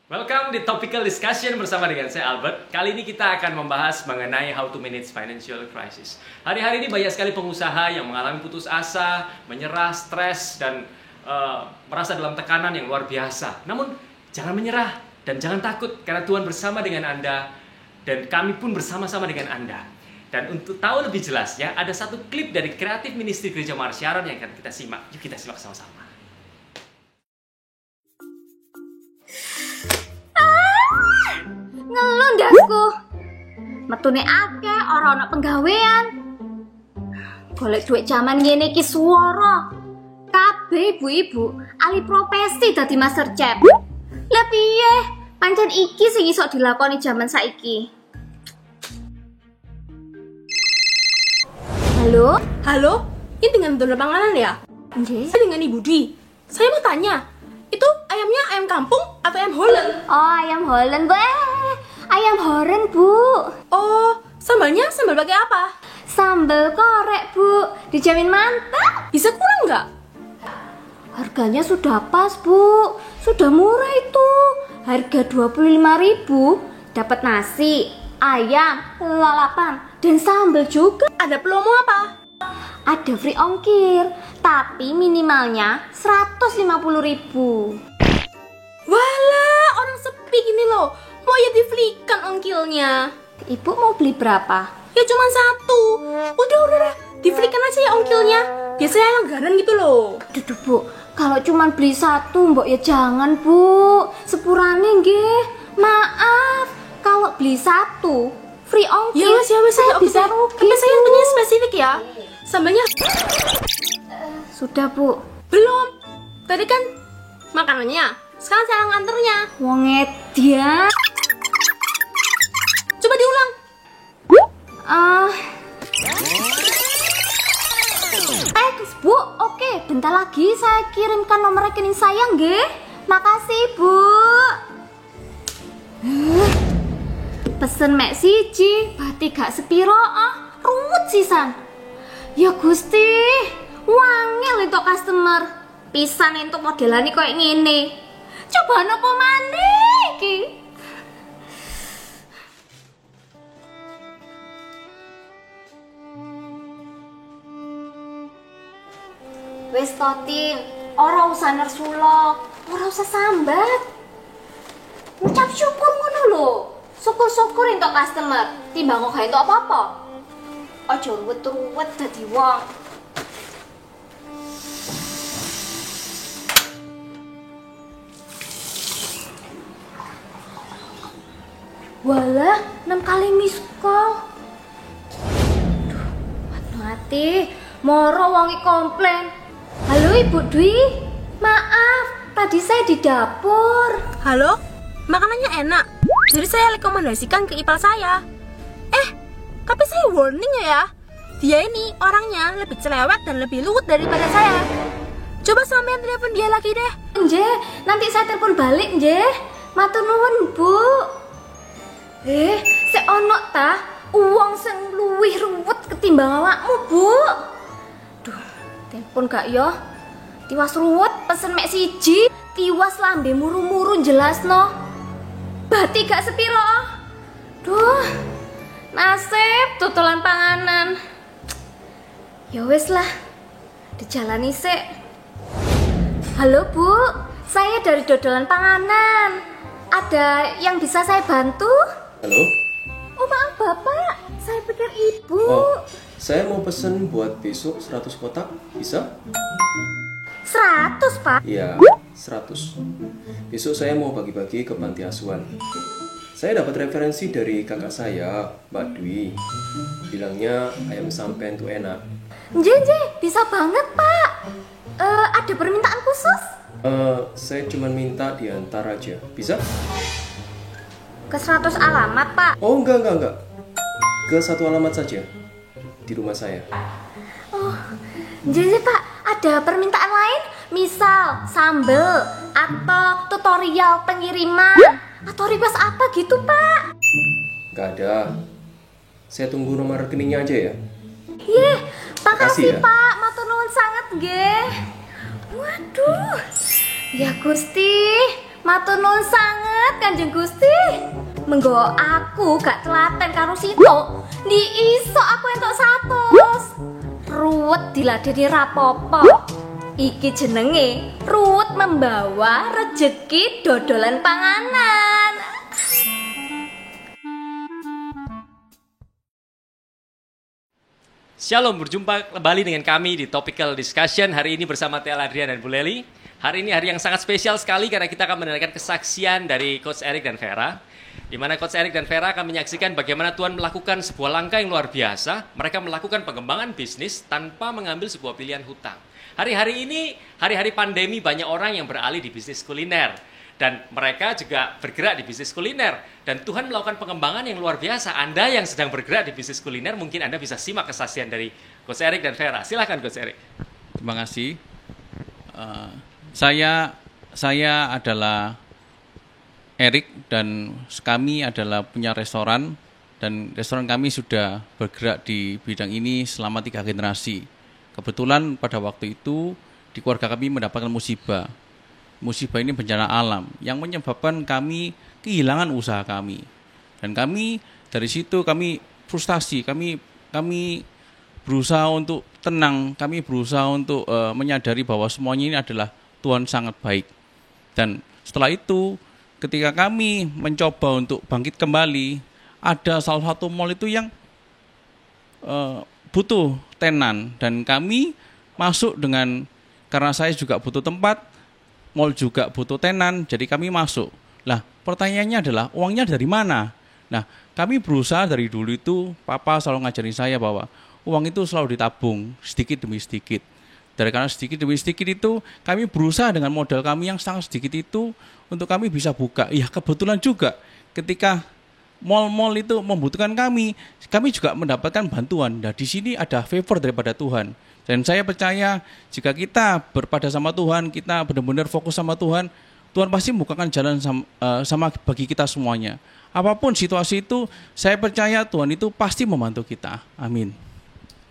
Welcome di Topical Discussion bersama dengan saya Albert. Kali ini kita akan membahas mengenai how to manage financial crisis. Hari-hari ini banyak sekali pengusaha yang mengalami putus asa, menyerah, stres, dan merasa dalam tekanan yang luar biasa. Namun jangan menyerah dan jangan takut karena Tuhan bersama dengan Anda dan kami pun bersama-sama dengan Anda. Dan untuk tahu lebih jelas ya, ada satu klip dari kreatif ministry Gereja Marsyaron yang akan kita simak. Yuk kita simak sama-sama. Ngelundasku metune akeh ora ana penggawean. Golek duit jaman ngene iki swara. Kabeh ibu-ibu alih profesi dadi master chef. Lah piye? Pancen iki sing iso dilakoni jaman saiki. Halo? Halo, ini dengan donor panganan ya? Nggih. Saya dengan Ibu Dwi. Saya mau tanya, itu ayamnya ayam kampung atau ayam Holland? Oh, ayam Holland, Bu. Ayam Holland, Bu. Oh, sambalnya sambal pakai apa? Sambal korek, Bu. Dijamin mantap. Bisa kurang nggak? Harganya sudah pas, Bu. Sudah murah itu. Harga 25.000 dapat nasi, ayam, lalapan, dan sambal juga. Ada promo apa? Ada free ongkir, tapi minimalnya 150.000. Walah, orang sepi gini loh. Mau ya diflikan ongkilnya. Ibu mau beli berapa? Ya cuma satu. Udah. Diflikan aja ya ongkilnya. Biasanya langganan gitu loh. Duh, Bu. Kalau cuma beli satu, Mbok ya jangan, Bu. Sepurane nggih. Maaf. Kalau beli satu, free ongkir. Ya wes. Saya Oke bisa deh. rugi. Tapi saya Bu. punya spesifik ya. Sambalnya Sudah, Bu. belum. Tadi kan makanannya. Sekarang saya nganternya. Wong edan. Coba diulang. Bu, oke, bentar lagi saya kirimkan nomor rekening saya, nggih. Makasih, Bu. Pesen mek siji, berarti gak sepiro ruwet sisan. Ya Gusti, wangel entuk customer. Pisan entuk modelane koyo ngene. Coba napa maneh iki? Wes Totin, ora usah nersulok, ora usah sambat. Ngucap syukur ngono lho. Syukur-syukur entuk customer, timbang kok gak entuk apa-apa. Aja ruwet-ruwet dadi wong. Walah, 6 kali miss call. Aduh, hati, moro wongi komplain. Halo Ibu Dwi, maaf, tadi saya di dapur. Halo, makanannya enak. Jadi saya rekomendasikan ke ipal saya. Tapi saya warning ya. Dia ini orangnya lebih cerewet dan lebih luwet daripada saya. Coba sampean telepon dia lagi deh. Nggih, nanti saya telepon balik nggih. Matur nuwun, Bu. Sik ono ta uang sing luwih ruwet ketimbang awakmu, Bu? Duh, telepon gak yo? Tiwas ruwet pesen mek siji, tiwas lambe muru-muru jelasno. Bati gak sepiro. Duh, nasib tutulan panganan. Ya wis lah, dijalani sik. Halo Bu, saya dari Dodolan Panganan. Ada yang bisa saya bantu? Halo? Oh maaf Bapak, saya pikir Ibu. Oh, saya mau pesen buat besok 100 kotak, bisa? 100 Pak? Iya, 100. Besok saya mau bagi-bagi ke panti asuhan. Saya dapat referensi dari kakak saya, Mbak Dwi. Bilangnya ayam sampen tuh enak. Nje, bisa banget Pak. Ada permintaan khusus? Saya cuma minta diantar aja, bisa? Ke 100 alamat Pak. Oh, enggak. Ke satu alamat saja, di rumah saya. Oh, nje Pak, ada permintaan lain? Misal sambel atau tutorial pengiriman atau request apa gitu Pak? Nggak ada. Saya tunggu nomor rekeningnya aja ya. Makasih ya. Pak, matur nuwun sangat nggih. Waduh. Ya Gusti, Matur nuwun sanget Kanjeng Gusti. Menggo aku gak telaten karo Sito, ndi iso aku entuk 100. Ruwet diladeni rapopo. Iki jenenge ruwet membawa rejeki dodolan panganan. Shalom, berjumpa kembali dengan kami di Topical Discussion. Hari ini bersama Tel Adrian dan Bu Leli. Hari ini hari yang sangat spesial sekali karena kita akan mendengarkan kesaksian dari Coach Eric dan Vera. Di mana Coach Eric dan Vera akan menyaksikan bagaimana Tuhan melakukan sebuah langkah yang luar biasa. Mereka melakukan pengembangan bisnis tanpa mengambil sebuah pilihan hutang. Hari-hari ini, hari-hari pandemi, banyak orang yang beralih di bisnis kuliner. Dan mereka juga bergerak di bisnis kuliner. Dan Tuhan melakukan pengembangan yang luar biasa. Anda yang sedang bergerak di bisnis kuliner, mungkin Anda bisa simak kesaksian dari Coach Eric dan Vera. Silakan Coach Eric. Terima kasih. Saya adalah Eric dan kami adalah punya restoran. Dan restoran kami sudah bergerak di bidang ini selama 3 generasi. Kebetulan pada waktu itu di keluarga kami mendapatkan musibah. Musibah ini bencana alam yang menyebabkan kami kehilangan usaha kami. Dan kami dari situ kami frustasi, kami berusaha untuk tenang, kami berusaha untuk menyadari bahwa semuanya ini adalah Tuhan sangat baik. Dan setelah itu ketika kami mencoba untuk bangkit kembali, ada salah satu mall itu yang butuh tenan dan kami masuk dengan, karena saya juga butuh tempat, mall juga butuh tenan, jadi kami masuk. Lah, pertanyaannya adalah uangnya dari mana? Nah, kami berusaha dari dulu itu, Papa selalu ngajarin saya bahwa uang itu selalu ditabung sedikit demi sedikit. Dari karena sedikit demi sedikit itu, kami berusaha dengan modal kami yang sangat sedikit itu untuk kami bisa buka. Ya, kebetulan juga ketika mall-mall itu membutuhkan kami juga mendapatkan bantuan. Nah, di sini ada favor daripada Tuhan. Dan saya percaya jika kita berpada sama Tuhan, kita benar-benar fokus sama Tuhan, Tuhan pasti membukakan jalan sama bagi kita semuanya. Apapun situasi itu, saya percaya Tuhan itu pasti membantu kita. Amin.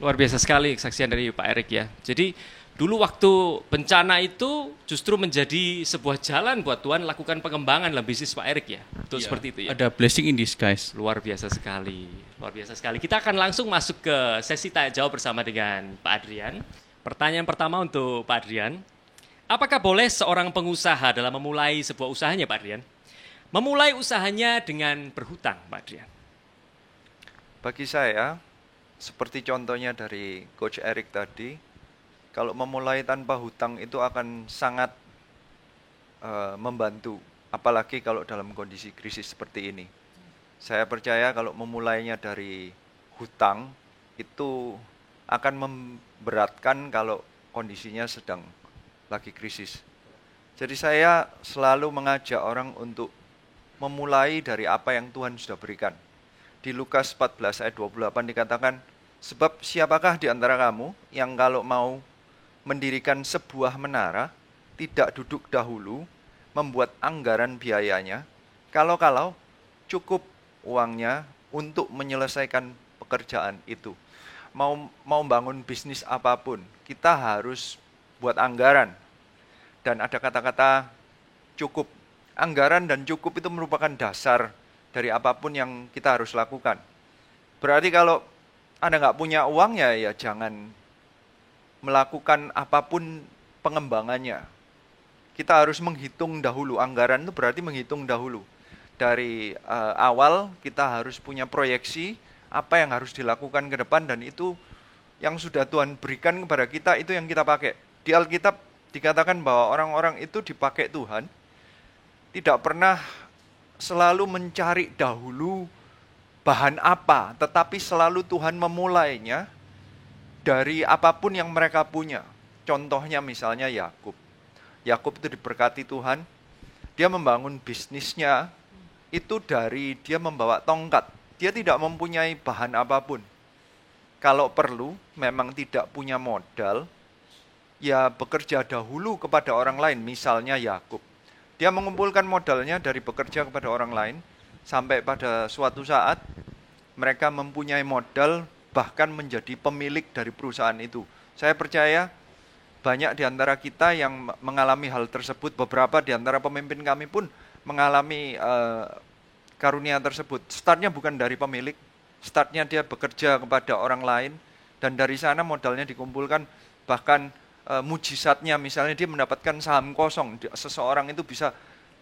Luar biasa sekali kesaksian dari Pak Eric ya. Jadi dulu waktu bencana itu justru menjadi sebuah jalan buat Tuhan lakukan pengembangan dalam bisnis Pak Eric ya. Betul seperti itu ya. Ada blessing in disguise. Luar biasa sekali. Luar biasa sekali. Kita akan langsung masuk ke sesi tanya jawab bersama dengan Pak Adrian. Pertanyaan pertama untuk Pak Adrian. Apakah boleh seorang pengusaha dalam memulai sebuah usahanya Pak Adrian memulai usahanya dengan berhutang Pak Adrian? Bagi saya, seperti contohnya dari Coach Eric tadi, kalau memulai tanpa hutang itu akan sangat membantu, apalagi kalau dalam kondisi krisis seperti ini. Saya percaya kalau memulainya dari hutang itu akan memberatkan kalau kondisinya sedang lagi krisis. Jadi saya selalu mengajak orang untuk memulai dari apa yang Tuhan sudah berikan. Di Lukas 14 ayat 28 dikatakan, sebab siapakah di antara kamu yang kalau mau mendirikan sebuah menara, tidak duduk dahulu, membuat anggaran biayanya, kalau-kalau cukup uangnya untuk menyelesaikan pekerjaan itu. Mau bangun bisnis apapun, kita harus buat anggaran. Dan ada kata-kata cukup. Anggaran dan cukup itu merupakan dasar dari apapun yang kita harus lakukan. Berarti kalau Anda nggak punya uang ya jangan melakukan apapun pengembangannya. Kita harus menghitung dahulu. Anggaran itu berarti menghitung dahulu. Dari awal kita harus punya proyeksi apa yang harus dilakukan ke depan, dan itu yang sudah Tuhan berikan kepada kita, itu yang kita pakai. Di Alkitab dikatakan bahwa orang-orang itu dipakai Tuhan tidak pernah selalu mencari dahulu bahan apa, tetapi selalu Tuhan memulainya dari apapun yang mereka punya. Contohnya misalnya Yakub. Yakub itu diberkati Tuhan, dia membangun bisnisnya itu dari dia membawa tongkat. Dia tidak mempunyai bahan apapun. Kalau perlu, memang tidak punya modal, ya bekerja dahulu kepada orang lain, misalnya Yakub. Dia mengumpulkan modalnya dari bekerja kepada orang lain, sampai pada suatu saat mereka mempunyai modal, bahkan menjadi pemilik dari perusahaan itu. Saya percaya banyak di antara kita yang mengalami hal tersebut. Beberapa di antara pemimpin kami pun mengalami karunia tersebut. Startnya bukan dari pemilik, startnya dia bekerja kepada orang lain, dan dari sana modalnya dikumpulkan. Bahkan mujizatnya misalnya dia mendapatkan saham kosong. Seseorang itu bisa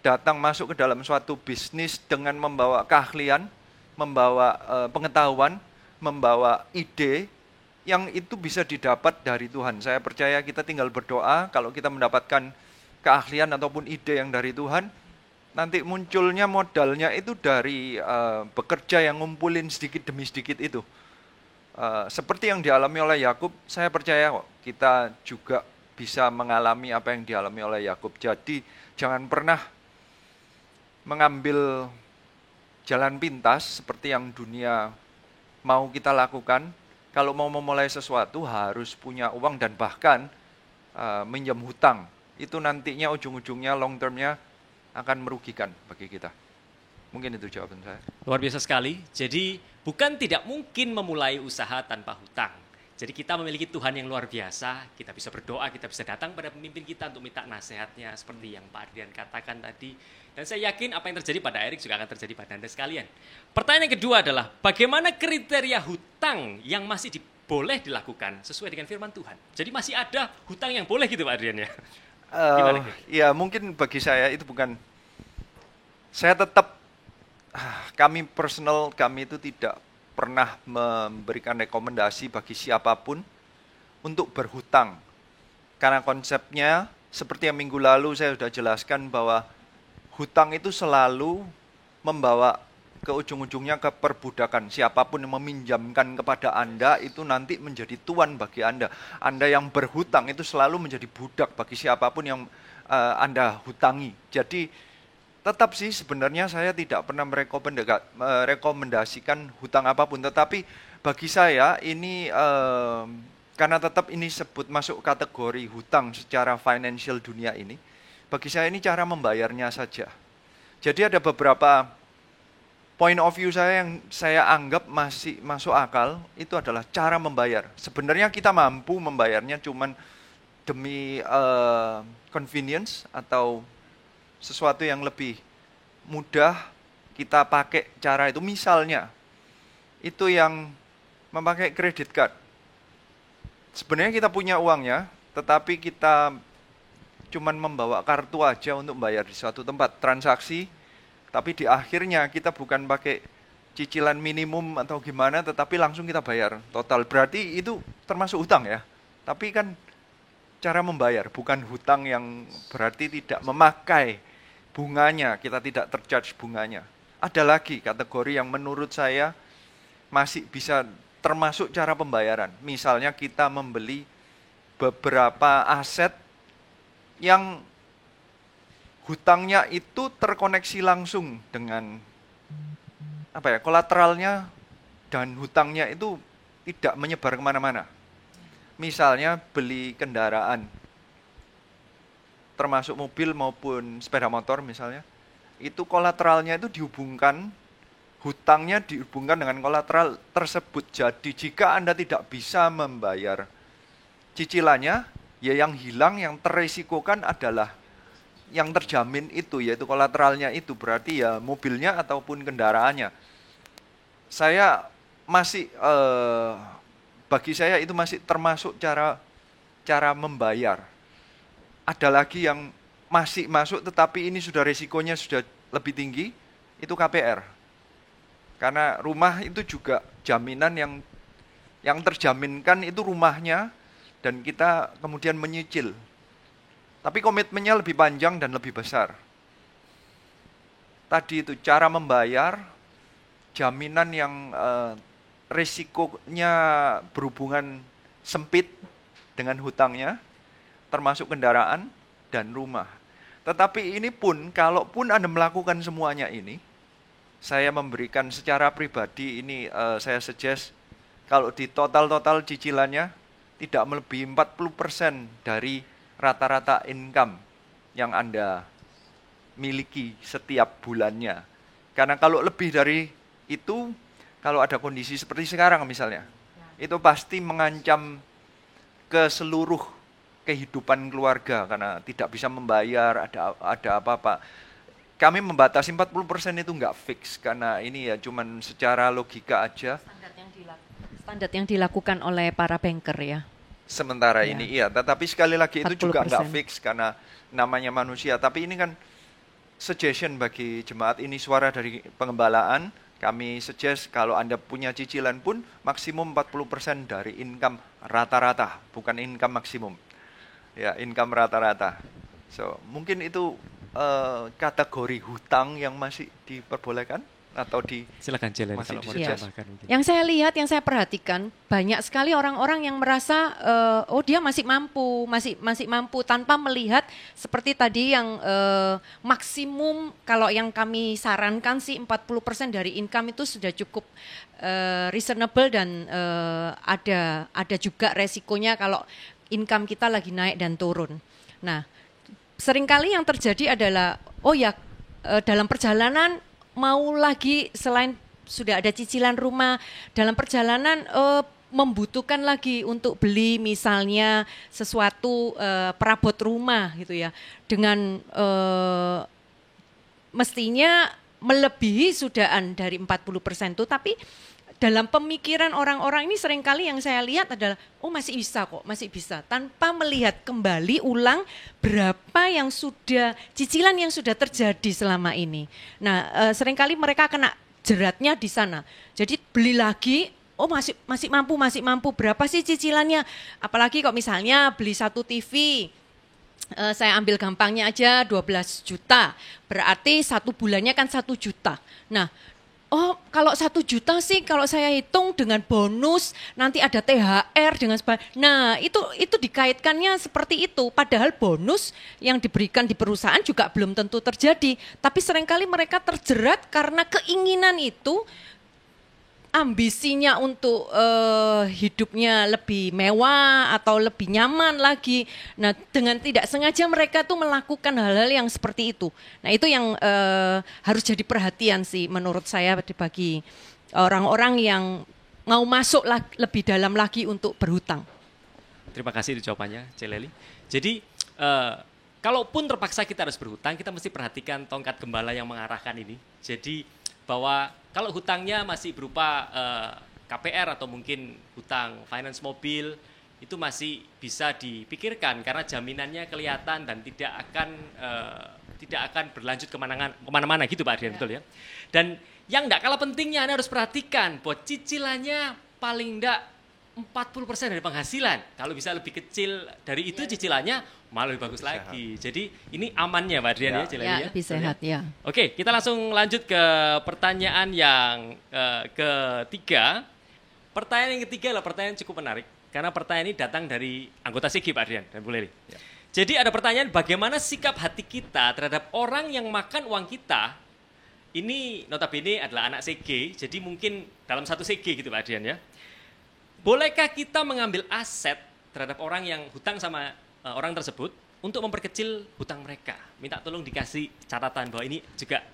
datang masuk ke dalam suatu bisnis dengan membawa keahlian, membawa pengetahuan, membawa ide, yang itu bisa didapat dari Tuhan. Saya percaya kita tinggal berdoa, kalau kita mendapatkan keahlian ataupun ide yang dari Tuhan, nanti munculnya modalnya itu dari bekerja yang ngumpulin sedikit demi sedikit itu. Seperti yang dialami oleh Yakub, saya percaya kok kita juga bisa mengalami apa yang dialami oleh Yakub. Jadi jangan pernah mengambil jalan pintas seperti yang dunia mau kita lakukan. Kalau mau memulai sesuatu harus punya uang dan bahkan minjam hutang. Itu nantinya ujung-ujungnya long termnya akan merugikan bagi kita. Mungkin itu jawaban saya. Luar biasa sekali. Jadi bukan tidak mungkin memulai usaha tanpa hutang. Jadi kita memiliki Tuhan yang luar biasa. Kita bisa berdoa, kita bisa datang pada pemimpin kita untuk minta nasihatnya. Seperti yang Pak Adrian katakan tadi. Dan saya yakin apa yang terjadi pada Erik juga akan terjadi pada Anda sekalian. Pertanyaan yang kedua adalah, bagaimana kriteria hutang yang masih boleh dilakukan sesuai dengan firman Tuhan? Jadi masih ada hutang yang boleh gitu Pak Adrian ya? Ya mungkin bagi saya itu bukan, saya tetap, kami itu tidak pernah memberikan rekomendasi bagi siapapun untuk berhutang. Karena konsepnya, seperti yang minggu lalu saya sudah jelaskan bahwa hutang itu selalu membawa ke ujung-ujungnya ke perbudakan. Siapapun yang meminjamkan kepada Anda itu nanti menjadi tuan bagi Anda. Anda yang berhutang itu selalu menjadi budak bagi siapapun yang Anda hutangi. Jadi tetap sih sebenarnya saya tidak pernah merekomendasikan hutang apapun. Tetapi bagi saya ini karena tetap ini masuk kategori hutang secara financial dunia ini. Bagi saya ini cara membayarnya saja. Jadi ada beberapa point of view saya yang saya anggap masih masuk akal, itu adalah cara membayar. Sebenarnya kita mampu membayarnya cuman demi convenience atau sesuatu yang lebih mudah kita pakai cara itu. Misalnya, itu yang memakai credit card. Sebenarnya kita punya uangnya, tetapi kita cuman membawa kartu aja untuk bayar di suatu tempat transaksi, tapi di akhirnya kita bukan pakai cicilan minimum atau gimana, tetapi langsung kita bayar total. Berarti itu termasuk hutang ya, tapi kan cara membayar, bukan hutang yang berarti tidak memakai bunganya, kita tidak tercharge bunganya. Ada lagi kategori yang menurut saya masih bisa termasuk cara pembayaran. Misalnya kita membeli beberapa aset yang hutangnya itu terkoneksi langsung dengan kolateralnya, dan hutangnya itu tidak menyebar kemana-mana. Misalnya beli kendaraan, termasuk mobil maupun sepeda motor misalnya, itu kolateralnya itu dihubungkan, hutangnya dihubungkan dengan kolateral tersebut. Jadi jika Anda tidak bisa membayar cicilannya, ya yang hilang, yang teresikokan adalah yang terjamin itu, yaitu kolateralnya itu. Berarti ya mobilnya ataupun kendaraannya. Saya masih, bagi saya itu masih termasuk cara membayar. Ada lagi yang masih masuk, tetapi ini sudah resikonya sudah lebih tinggi, itu KPR. Karena rumah itu juga jaminan yang terjaminkan itu rumahnya, dan kita kemudian menyicil. Tapi komitmennya lebih panjang dan lebih besar. Tadi itu cara membayar, jaminan yang risikonya berhubungan sempit dengan hutangnya, termasuk kendaraan dan rumah. Tetapi ini pun, kalaupun Anda melakukan semuanya ini, saya memberikan secara pribadi ini, saya suggest, kalau di total cicilannya, tidak melebihi 40% dari rata-rata income yang Anda miliki setiap bulannya. Karena kalau lebih dari itu, kalau ada kondisi seperti sekarang misalnya, itu pasti mengancam ke seluruh kehidupan keluarga karena tidak bisa membayar, ada apa-apa. Kami membatasi 40% itu nggak fix karena ini ya cuman secara logika aja. Standar yang dilakukan oleh para banker ya. Sementara Ya. ini iya, tetapi sekali lagi itu juga nggak 40%. fix karena namanya manusia. Tapi ini kan suggestion bagi jemaat, ini suara dari pengembalaan. Kami suggest kalau Anda punya cicilan pun maksimum 40% dari income rata-rata, bukan income maksimum. Ya, income rata-rata. So, mungkin itu kategori hutang yang masih diperbolehkan atau di Silakan Celeni Masih kalau mau disuggest. ditambahkan mungkin. Yang saya lihat, yang saya perhatikan, banyak sekali orang-orang yang merasa oh dia masih mampu tanpa melihat seperti tadi yang maksimum kalau yang kami sarankan sih 40% dari income itu sudah cukup reasonable dan ada juga resikonya kalau income kita lagi naik dan turun. Nah, seringkali yang terjadi adalah dalam perjalanan mau lagi selain sudah ada cicilan rumah, dalam perjalanan membutuhkan lagi untuk beli misalnya sesuatu perabot rumah gitu ya, dengan mestinya melebihi sudahan dari 40% itu, tapi dalam pemikiran orang-orang ini seringkali yang saya lihat adalah masih bisa kok, masih bisa, tanpa melihat kembali ulang berapa yang sudah cicilan yang sudah terjadi selama ini. Nah, seringkali mereka kena jeratnya di sana. Jadi beli lagi, masih mampu, berapa sih cicilannya? Apalagi kok misalnya beli satu TV, saya ambil gampangnya aja 12 juta, berarti satu bulannya kan 1 juta. Nah, kalau 1 juta sih kalau saya hitung dengan bonus, nanti ada THR dengan sebagainya. Nah, itu dikaitkannya seperti itu. Padahal bonus yang diberikan di perusahaan juga belum tentu terjadi. Tapi seringkali mereka terjerat karena keinginan itu, ambisinya untuk hidupnya lebih mewah atau lebih nyaman lagi. Nah, dengan tidak sengaja mereka tuh melakukan hal-hal yang seperti itu. Nah, itu yang harus jadi perhatian sih menurut saya bagi orang-orang yang mau masuk lebih dalam lagi untuk berhutang. Terima kasih jawabannya, Celeli. Jadi, kalaupun terpaksa kita harus berhutang, kita mesti perhatikan tongkat gembala yang mengarahkan ini. Jadi, bahwa kalau hutangnya masih berupa KPR atau mungkin hutang finance mobil, itu masih bisa dipikirkan karena jaminannya kelihatan dan tidak akan berlanjut kemana-mana gitu Pak Adrian, betul ya? Dan yang enggak kalah pentingnya Anda harus perhatikan bahwa cicilannya paling enggak 40% dari penghasilan. Kalau bisa lebih kecil dari itu cicilannya malah lebih bagus lagi. Jadi ini amannya Pak Adrian ya, Celeni ya. Lebih sehat ya. Oke, kita langsung lanjut ke pertanyaan yang ketiga. Pertanyaan yang ketiga adalah pertanyaan cukup menarik karena pertanyaan ini datang dari anggota SIGI Pak Adrian dan Bu Leli. Ya. Jadi ada pertanyaan, bagaimana sikap hati kita terhadap orang yang makan uang kita? Ini notabene adalah anak CG, jadi mungkin dalam satu CG gitu Pak Adrian ya. Bolehkah kita mengambil aset terhadap orang yang hutang sama orang tersebut untuk memperkecil hutang mereka? Minta tolong dikasih catatan bahwa ini juga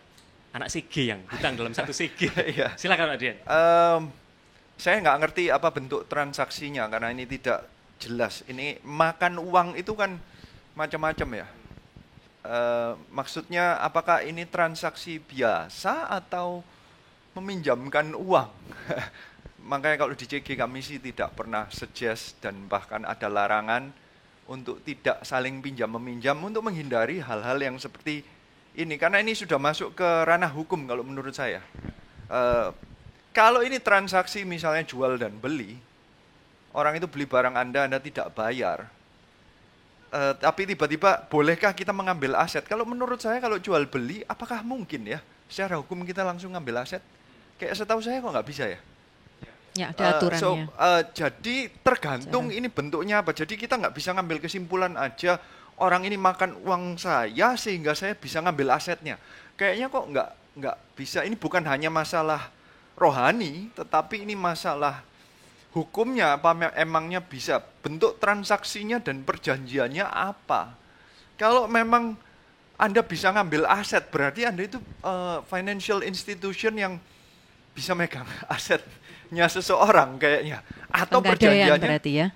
anak CG yang hutang dalam satu CG. Iya. Silakan Pak Adrian. Saya nggak ngerti apa bentuk transaksinya karena ini tidak jelas. Ini makan uang itu kan macam-macam ya. Maksudnya apakah ini transaksi biasa atau meminjamkan uang? Makanya kalau di CG kami sih tidak pernah suggest dan bahkan ada larangan untuk tidak saling pinjam-meminjam untuk menghindari hal-hal yang seperti ini. Karena ini sudah masuk ke ranah hukum kalau menurut saya. Kalau ini transaksi misalnya jual dan beli, orang itu beli barang Anda tidak bayar. Tapi tiba-tiba bolehkah kita mengambil aset? Kalau menurut saya kalau jual beli, apakah mungkin ya secara hukum kita langsung ngambil aset? Kayak setahu saya kok nggak bisa ya. Ya, ada aturannya. Jadi tergantung ini bentuknya apa. Jadi kita nggak bisa ngambil kesimpulan aja orang ini makan uang saya sehingga saya bisa ngambil asetnya. Kayaknya kok nggak bisa. Ini bukan hanya masalah rohani, tetapi ini masalah hukumnya. Apa emangnya bisa? Bentuk transaksinya dan perjanjiannya apa? Kalau memang Anda bisa ngambil aset, berarti Anda itu financial institution yang bisa megang asetnya seseorang kayaknya, atau Penggadaian perjanjiannya berarti ya.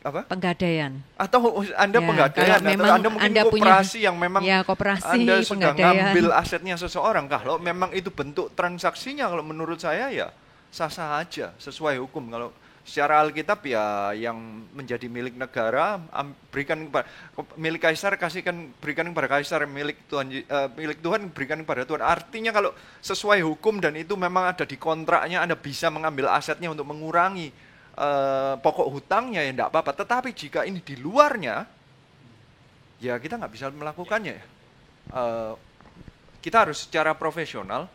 apa? Penggadaian. Atau Anda Ya, penggadaian, kalau atau memang Anda mungkin Anda punya- koperasi yang memang Ya, koperasi, Anda sudah penggadaian. ngambil asetnya seseorang. Kalau memang itu bentuk transaksinya, kalau menurut saya ya sah-sah aja, sesuai hukum. Kalau secara Alkitab ya yang menjadi milik negara berikan kepada milik Kaisar, berikan kepada Kaisar, milik Tuhan berikan kepada Tuhan. Artinya kalau sesuai hukum dan itu memang ada di kontraknya, Anda bisa mengambil asetnya untuk mengurangi pokok hutangnya, ya enggak apa-apa. Tetapi jika ini di luarnya, ya kita nggak bisa melakukannya. Kita harus secara profesional.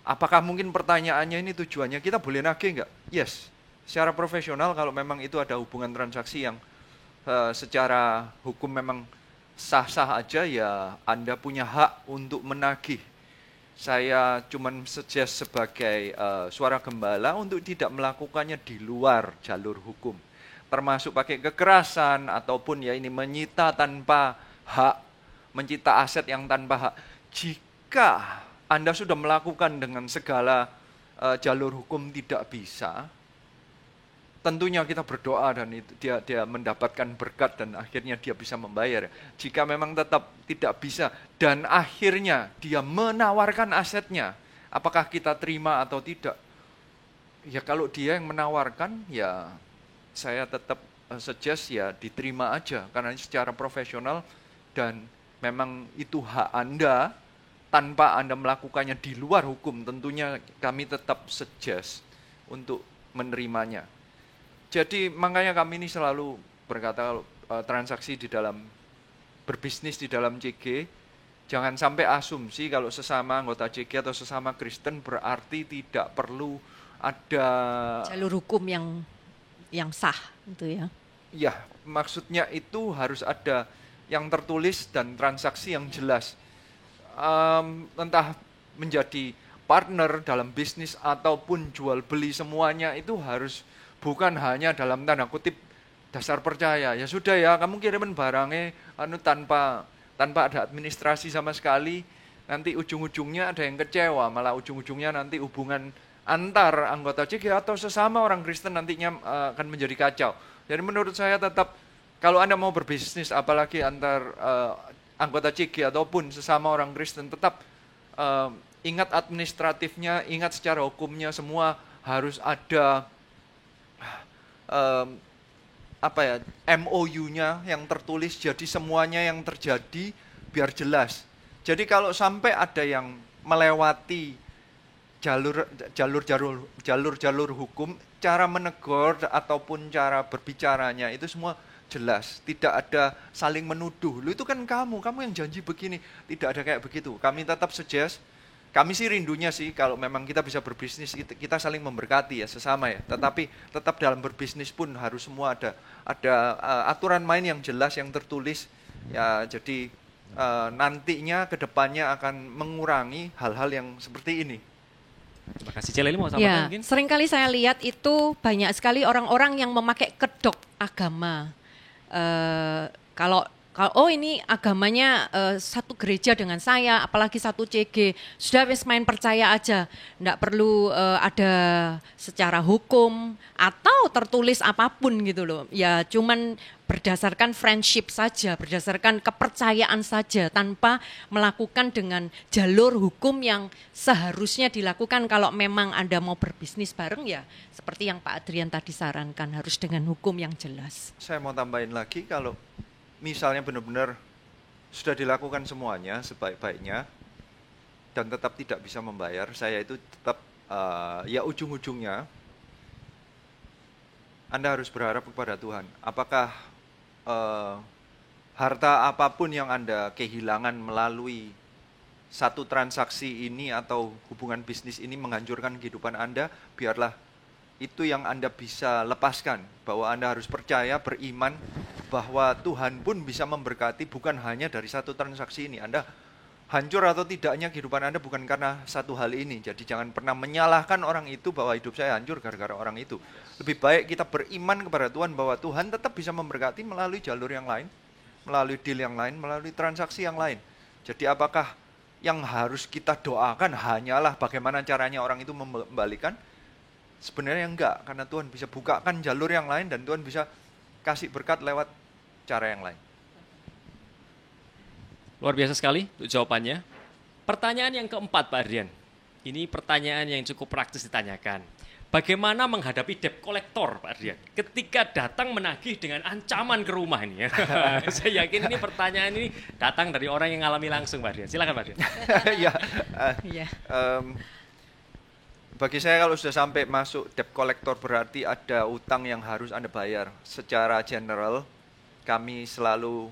Apakah mungkin pertanyaannya ini tujuannya kita boleh nagih nggak? Yes, secara profesional kalau memang itu ada hubungan transaksi yang secara hukum memang sah-sah aja, ya Anda punya hak untuk menagih. Saya cuman suggest sebagai suara gembala untuk tidak melakukannya di luar jalur hukum. Termasuk pakai kekerasan ataupun ya ini menyita tanpa hak, menyita aset yang tanpa hak. Jika Anda sudah melakukan dengan segala jalur hukum tidak bisa, tentunya kita berdoa dan itu dia mendapatkan berkat dan akhirnya dia bisa membayar. Jika memang tetap tidak bisa dan akhirnya dia menawarkan asetnya, apakah kita terima atau tidak? Ya kalau dia yang menawarkan, ya saya tetap suggest ya diterima aja karena secara profesional dan memang itu hak Anda tanpa Anda melakukannya di luar hukum. Tentunya kami tetap suggest untuk menerimanya. Jadi makanya kami ini selalu berkata transaksi di dalam berbisnis di dalam CG, jangan sampai asumsi kalau sesama anggota CG atau sesama Kristen berarti tidak perlu ada Jalur hukum yang sah gitu ya. ya, maksudnya itu harus ada yang tertulis dan transaksi yang jelas. Entah menjadi partner dalam bisnis ataupun jual beli, semuanya itu harus bukan hanya dalam tanda kutip dasar percaya. Ya sudah ya, kamu kirimin barangnya tanpa ada administrasi sama sekali, nanti ujung-ujungnya ada yang kecewa, malah ujung-ujungnya nanti hubungan antar anggota CG atau sesama orang Kristen nantinya akan menjadi kacau. Jadi menurut saya tetap kalau Anda mau berbisnis apalagi antar anggota CG ataupun sesama orang Kristen, tetap ingat administratifnya, ingat secara hukumnya, semua harus ada MOU-nya yang tertulis, jadi semuanya yang terjadi biar jelas. Jadi kalau sampai ada yang melewati jalur hukum, cara menegur ataupun cara berbicaranya itu semua jelas, tidak ada saling menuduh. Lu itu kan kamu yang janji begini, tidak ada kayak begitu. Kami tetap suggest. Kami sih rindunya sih kalau memang kita bisa berbisnis, kita saling memberkati ya sesama ya. Tetapi tetap dalam berbisnis pun harus semua ada aturan main yang jelas, yang tertulis ya. Jadi nantinya kedepannya akan mengurangi hal-hal yang seperti ini. Terima kasih. Celeli mau tambahkan Ya, mungkin? seringkali saya lihat itu banyak sekali orang-orang yang memakai kedok agama. Kalau ini agamanya satu gereja dengan saya, apalagi satu CG, sudah wis main percaya aja, nggak perlu ada secara hukum atau tertulis apapun gitu loh. Ya cuman berdasarkan friendship saja, berdasarkan kepercayaan saja, tanpa melakukan dengan jalur hukum yang seharusnya dilakukan kalau memang Anda mau berbisnis bareng ya, seperti yang Pak Adrian tadi sarankan, harus dengan hukum yang jelas. Saya mau tambahin lagi, kalau misalnya benar-benar sudah dilakukan semuanya sebaik-baiknya dan tetap tidak bisa membayar, saya itu tetap ya ujung-ujungnya Anda harus berharap kepada Tuhan. Apakah harta apapun yang Anda kehilangan melalui satu transaksi ini atau hubungan bisnis ini menghancurkan kehidupan Anda, biarlah itu yang Anda bisa lepaskan, bahwa Anda harus percaya, beriman bahwa Tuhan pun bisa memberkati bukan hanya dari satu transaksi ini. Anda hancur atau tidaknya kehidupan Anda bukan karena satu hal ini. Jadi jangan pernah menyalahkan orang itu bahwa hidup saya hancur gara-gara orang itu. Lebih baik kita beriman kepada Tuhan bahwa Tuhan tetap bisa memberkati melalui jalur yang lain, melalui deal yang lain, melalui transaksi yang lain. Jadi apakah yang harus kita doakan hanyalah bagaimana caranya orang itu membalikan? Sebenarnya enggak, karena Tuhan bisa bukakan jalur yang lain dan Tuhan bisa kasih berkat lewat cara yang lain. Luar biasa sekali untuk jawabannya. Pertanyaan yang keempat Pak Adrian. Ini pertanyaan yang cukup praktis ditanyakan. Bagaimana menghadapi debt collector Pak Adrian ketika datang menagih dengan ancaman ke rumah ini? Saya yakin ini pertanyaan ini datang dari orang yang ngalami langsung Pak Adrian. Silakan Pak Adrian. Iya. Bagi saya kalau sudah sampai masuk debt collector berarti ada utang yang harus Anda bayar. Secara general kami selalu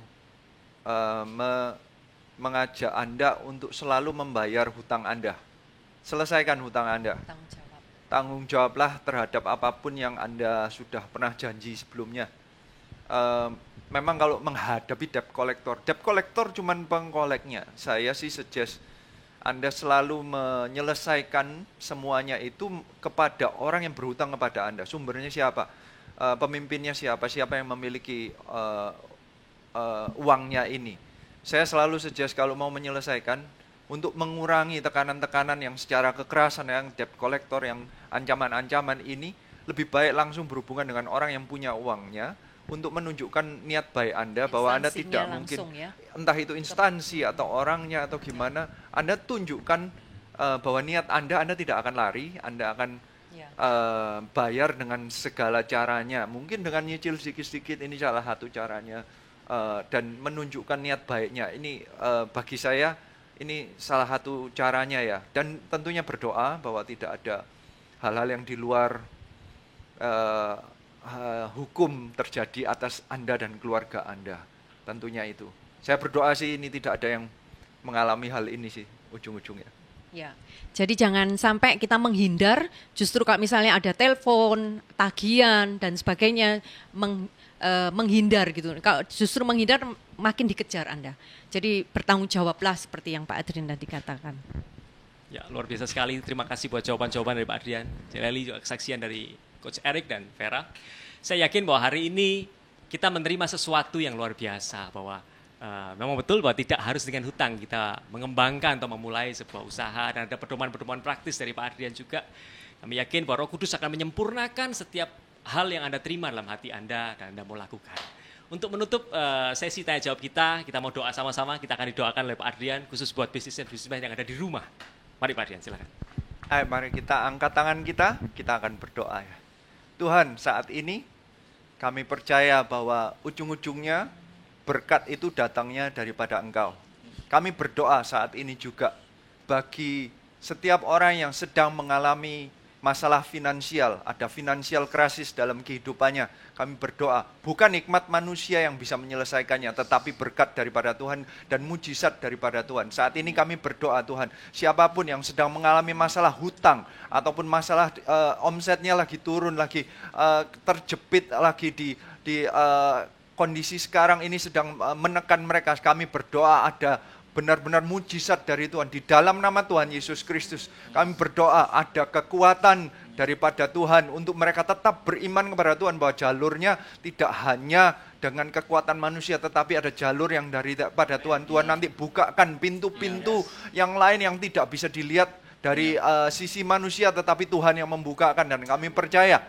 mengajak Anda untuk selalu membayar hutang Anda. Selesaikan hutang Anda. Tanggung jawablah terhadap apapun yang Anda sudah pernah janji sebelumnya. Memang kalau menghadapi debt collector cuman pengkoleknya. Saya sih suggest Anda selalu menyelesaikan semuanya itu kepada orang yang berhutang kepada Anda. Sumbernya siapa? Pemimpinnya siapa? Siapa yang memiliki uangnya ini? Saya selalu suggest kalau mau menyelesaikan, untuk mengurangi tekanan-tekanan yang secara kekerasan, yang debt collector, yang ancaman-ancaman ini, lebih baik langsung berhubungan dengan orang yang punya uangnya, untuk menunjukkan niat baik Anda, bahwa Anda tidak mungkin, entah itu instansi atau orangnya atau gimana, Anda tunjukkan bahwa niat Anda tidak akan lari, Anda akan bayar dengan segala caranya. Mungkin dengan nyicil sedikit-sedikit, ini salah satu caranya. Dan menunjukkan niat baiknya. Ini bagi saya ini salah satu caranya ya. Dan tentunya berdoa bahwa tidak ada hal-hal yang di luar hukum terjadi atas Anda dan keluarga Anda. Tentunya itu. Saya berdoa sih ini tidak ada yang mengalami hal ini sih ujung-ujungnya. Ya, jadi jangan sampai kita menghindar, justru kalau misalnya ada telepon, tagihan dan sebagainya, menghindar gitu. Kalau justru menghindar makin dikejar Anda. Jadi bertanggung jawablah seperti yang Pak Adrian tadi katakan. Ya, luar biasa sekali. Terima kasih buat jawaban-jawaban dari Pak Adrian. Jeleli juga kesaksian dari Coach Eric dan Vera. Saya yakin bahwa hari ini kita menerima sesuatu yang luar biasa, bahwa memang betul bahwa tidak harus dengan hutang kita mengembangkan atau memulai sebuah usaha, dan ada pedoman-pedoman praktis dari Pak Adrian juga. Kami yakin bahwa Roh Kudus akan menyempurnakan setiap hal yang Anda terima dalam hati Anda dan Anda mau lakukan. Untuk menutup sesi tanya jawab kita mau doa sama-sama. Kita akan didoakan oleh Pak Adrian khusus buat bisnismen yang ada di rumah. Mari Pak Adrian, silakan. Ayo mari kita angkat tangan kita akan berdoa ya. Tuhan, saat ini kami percaya bahwa ujung-ujungnya berkat itu datangnya daripada Engkau. Kami berdoa saat ini juga bagi setiap orang yang sedang mengalami masalah finansial, ada financial crisis dalam kehidupannya. Kami berdoa, bukan hikmat manusia yang bisa menyelesaikannya, tetapi berkat daripada Tuhan dan mujizat daripada Tuhan. Saat ini kami berdoa Tuhan, siapapun yang sedang mengalami masalah hutang, ataupun masalah omsetnya lagi turun, lagi terjepit lagi di kondisi sekarang ini sedang menekan mereka, kami berdoa ada benar-benar mujizat dari Tuhan. Di dalam nama Tuhan Yesus Kristus, kami berdoa ada kekuatan daripada Tuhan untuk mereka tetap beriman kepada Tuhan, bahwa jalurnya tidak hanya dengan kekuatan manusia, tetapi ada jalur yang daripada Tuhan. Tuhan nanti bukakan pintu-pintu yang lain yang tidak bisa dilihat dari sisi manusia, tetapi Tuhan yang membukakan. Dan kami percaya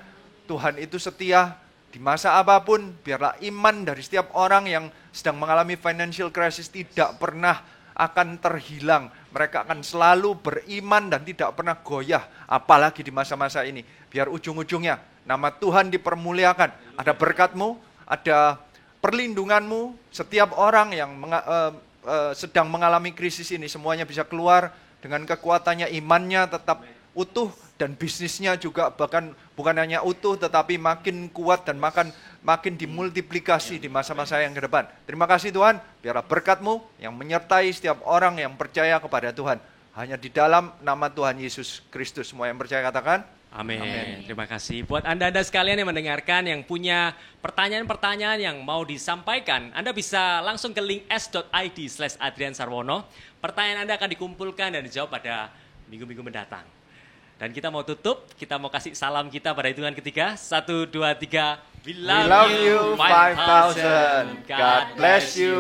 Tuhan itu setia. Di masa apapun, biarlah iman dari setiap orang yang sedang mengalami financial crisis tidak pernah akan terhilang. Mereka akan selalu beriman dan tidak pernah goyah, apalagi di masa-masa ini. Biar ujung-ujungnya nama Tuhan dipermuliakan. Ada berkat-Mu, ada perlindungan-Mu. Setiap orang yang sedang mengalami krisis ini, semuanya bisa keluar dengan kekuatannya, imannya tetap utuh, dan bisnisnya juga bahkan bukan hanya utuh tetapi makin kuat dan makin dimultiplikasi di masa-masa yang ke depan. Terima kasih Tuhan, biarlah berkat-Mu yang menyertai setiap orang yang percaya kepada Tuhan. Hanya di dalam nama Tuhan Yesus Kristus. Semua yang percaya katakan amin. Terima kasih. Buat Anda sekalian yang mendengarkan, yang punya pertanyaan-pertanyaan yang mau disampaikan, Anda bisa langsung ke link s.id/Adrian Sarwono. Pertanyaan Anda akan dikumpulkan dan dijawab pada minggu-minggu mendatang. Dan kita mau tutup, kita mau kasih salam kita pada hitungan ketiga. 1, 2, 3. We love you 5,000. God bless you.